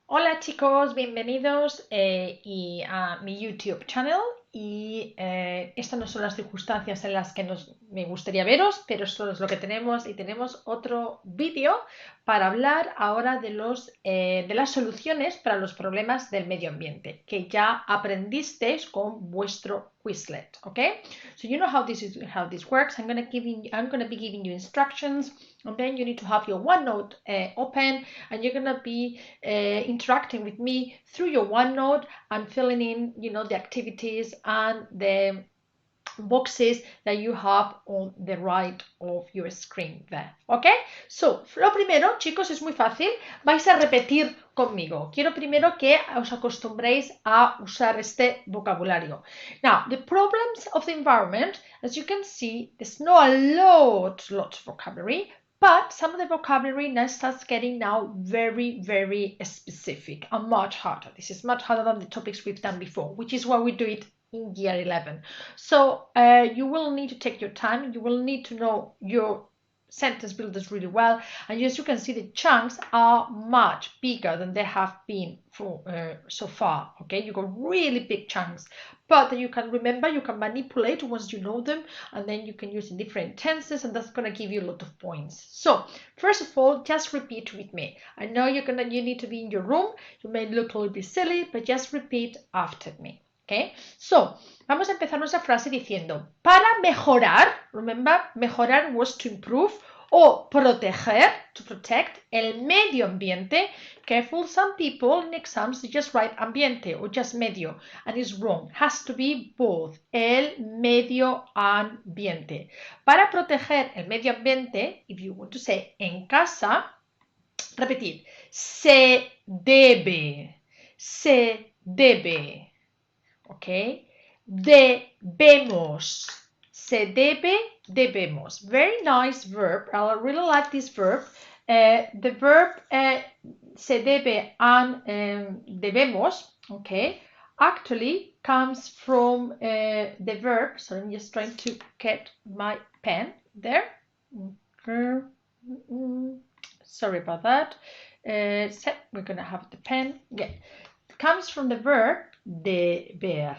Hola chicos, bienvenidos a mi YouTube channel estas no son las circunstancias en las que me gustaría veros, pero esto es lo que tenemos y tenemos otro vídeo para hablar ahora de las soluciones para los problemas del medio ambiente que ya aprendisteis con vuestro Quizlet, okay? So you know how this works. I'm gonna be giving you instructions, and then you need to have your OneNote open, and you're gonna be interacting with me through your OneNote and filling in, the activities and the boxes that you have on the right of your screen there. ¿Ok? So, lo primero, chicos, es muy fácil. Vais a repetir conmigo. Quiero primero que os acostumbréis a usar este vocabulario. Now, the problems of the environment, as you can see, there's not a lots of vocabulary, but some of the vocabulary now starts getting now very, very specific and much harder. This is much harder than the topics we've done before, which is why we do it in year 11. So you will need to take your time. You will need to know your sentence builders really well. And as you can see, the chunks are much bigger than they have been for so far. Okay, you got really big chunks, but you can remember, you can manipulate once you know them, and then you can use in different tenses, and that's going to give you a lot of points. So first of all, just repeat with me. I know you need to be in your room. You may look a little bit silly, but just repeat after me. Okay, so vamos a empezar nuestra frase diciendo para mejorar, remember, mejorar was to improve, o proteger, to protect, el medio ambiente. Careful, some people in exams they just write ambiente or just medio, and it's wrong. Has to be both, el medio ambiente. Para proteger el medio ambiente, if you want to say en casa, repetir, se debe. ¿Ok? Debemos. Se debe, debemos. Very nice verb. I really like this verb. The verb se debe and debemos, okay, actually comes from the verb. So I'm just trying to get my pen there. Sorry about that. So we're going to have the pen. Yeah. It comes from the verb deber.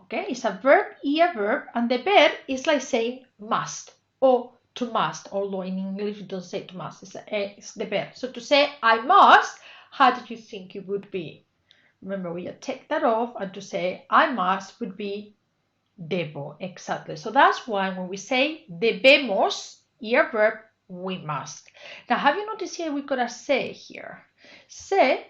Okay, it's a verb, a verb, and the verb is like saying must or to must, although in English you don't say to must, it's the verb. So to say I must, how did you think it would be? Remember, we take that off, and to say I must would be debo, exactly. So that's why when we say debemos, a verb, we must. Now, have you noticed here we got a se here? Se,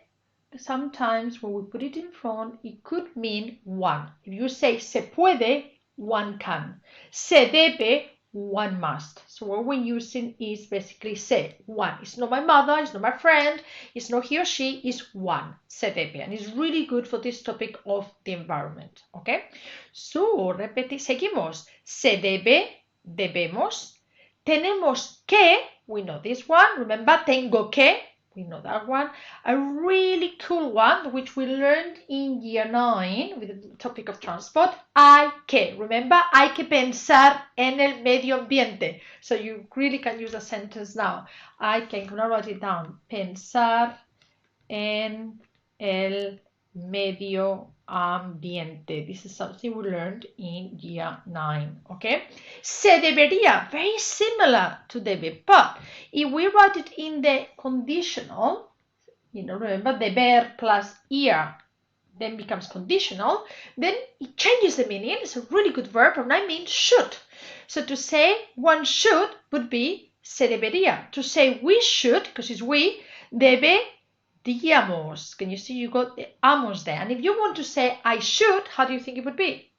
sometimes when we put it in front, it could mean one. If you say se puede, one can. Se debe, one must. So what we're using is basically se, one. It's not my mother, it's not my friend, it's not he or she, it's one, se debe. And it's really good for this topic of the environment. Okay? So, seguimos. Se debe, debemos. Tenemos que, we know this one. Remember, tengo que. We know that one. A really cool one, which we learned in year 9 with the topic of transport. Hay que. Remember, hay que pensar en el medio ambiente. So you really can use a sentence now. Hay que, I'm going to write it down. Pensar en el medio ambiente. This is something we learned in year 9. Okay? Se debería, very similar to debe, but if we write it in the conditional, remember deber plus ir then becomes conditional, then it changes the meaning. It's a really good verb, and I mean should. So to say one should would be se debería. To say we should, because it's we, deberíamos. Can you see you got the amos there? And if you want to say I should, how do you think it would be?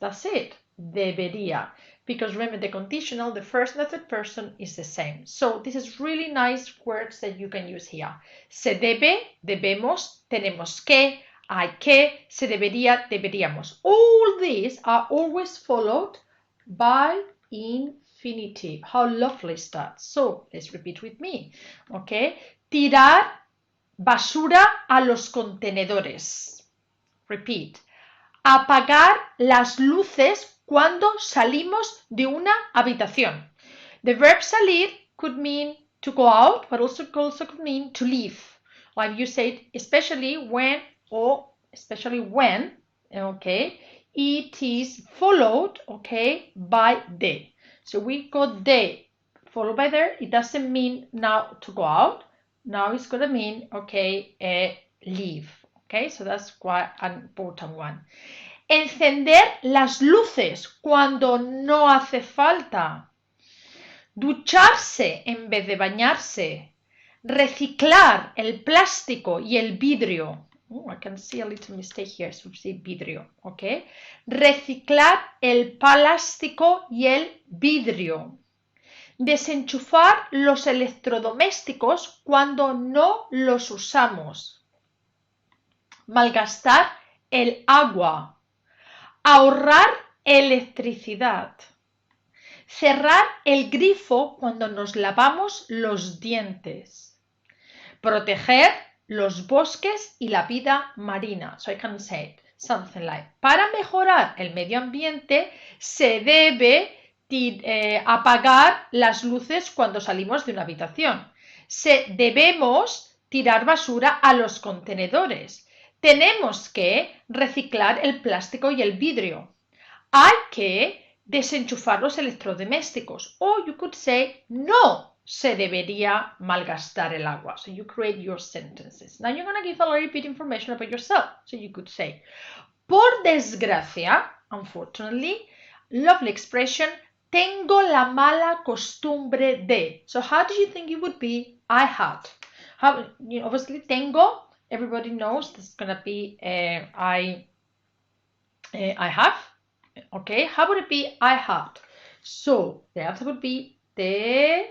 That's it. Debería. Because remember, the conditional, the first and the third person is the same. So this is really nice words that you can use here. Se debe, debemos, tenemos que, hay que, se debería, deberíamos. All these are always followed by infinitive. How lovely is that? So let's repeat with me. Okay. Tirar basura a los contenedores. Repeat. Apagar las luces cuando salimos de una habitación. The verb salir could mean to go out, but also could mean to leave. like you said, especially when, okay, it is followed, okay, by the. So we got the followed by there. It doesn't mean now to go out. Now it's going to mean, okay, leave. Okay, so that's quite an important one. Encender las luces cuando no hace falta. Ducharse en vez de bañarse. Reciclar el plástico y el vidrio. I can see a little mistake here, so say vidrio, okay? Reciclar el plástico y el vidrio. Desenchufar los electrodomésticos cuando no los usamos. Malgastar el agua. Ahorrar electricidad. Cerrar el grifo cuando nos lavamos los dientes. Proteger los bosques y la vida marina. So I can say something like, para mejorar el medio ambiente se debe apagar las luces cuando salimos de una habitación. Debemos tirar basura a los contenedores. Tenemos que reciclar el plástico y el vidrio. Hay que desenchufar los electrodomésticos. Or you could say, no se debería malgastar el agua. So you create your sentences. Now you're going to give a little bit information about yourself. So you could say, por desgracia, unfortunately, lovely expression, tengo la mala costumbre de. So how do you think it would be? I had. Obviously, tengo, everybody knows this is going to be I have. Okay, how would it be? I had. So the answer would be tenía.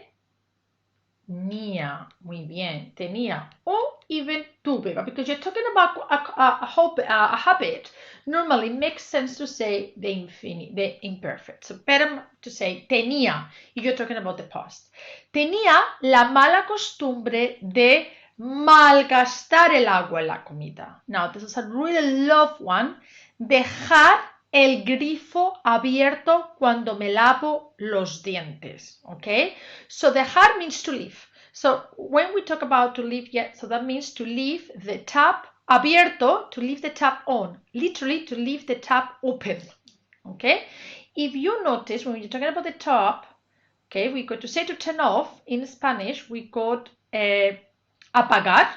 Muy bien, tenía. Or even tuve, because you're talking about a habit. Normally, it makes sense to say the imperfect. So better to say tenía, if you're talking about the past. Tenía la mala costumbre de malgastar el agua en la comida. Now, this is a really love one. Dejar el grifo abierto cuando me lavo los dientes. Okay, so dejar means to leave. So when we talk about to leave, so that means to leave the tap abierto, to leave the tap on, literally to leave the tap open. Okay, if you notice when you're talking about the tap, okay, we got to say to turn off in Spanish, we got apagar,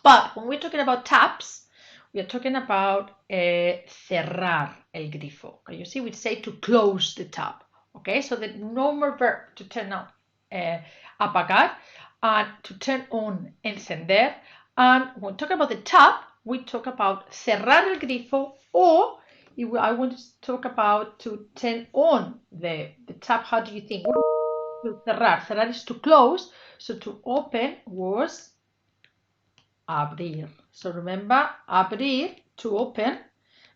but when we're talking about taps, we are talking about cerrar el grifo. Okay, you see, we say to close the tap. Okay, so the normal verb to turn on, apagar, and to turn on, encender. And when we talk about the tap, we talk about cerrar el grifo, or if I want to talk about to turn on the tap, how do you think? To cerrar. Cerrar is to close, so to open was abrir. So remember, abrir, to open,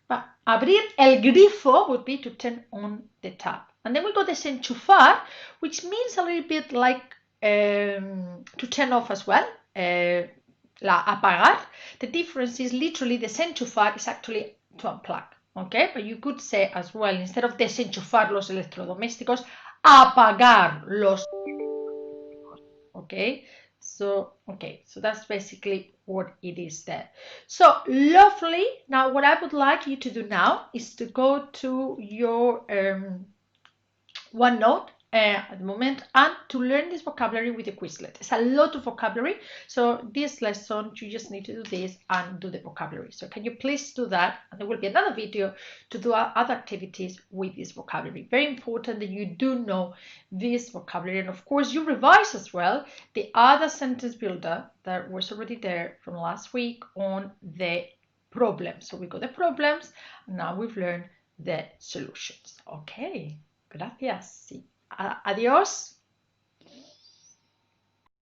but abrir el grifo would be to turn on the tap. And then we got desenchufar, which means a little bit like to turn off as well, la apagar. The difference is literally desenchufar is actually to unplug, okay? But you could say as well, instead of desenchufar los electrodomésticos, apagar los electrodomésticos, okay? So that's basically what it is there. So lovely. Now what I would like you to do now is to go to your OneNote at the moment and to learn this vocabulary with the Quizlet. It's a lot of vocabulary. So this lesson, you just need to do this and do the vocabulary. So can you please do that? And there will be another video to do other activities with this vocabulary. Very important that you do know this vocabulary. And of course, you revise as well the other sentence builder that was already there from last week on the problems. So we got the problems. And now we've learned the solutions. Okay. Gracias. Sí. Adiós.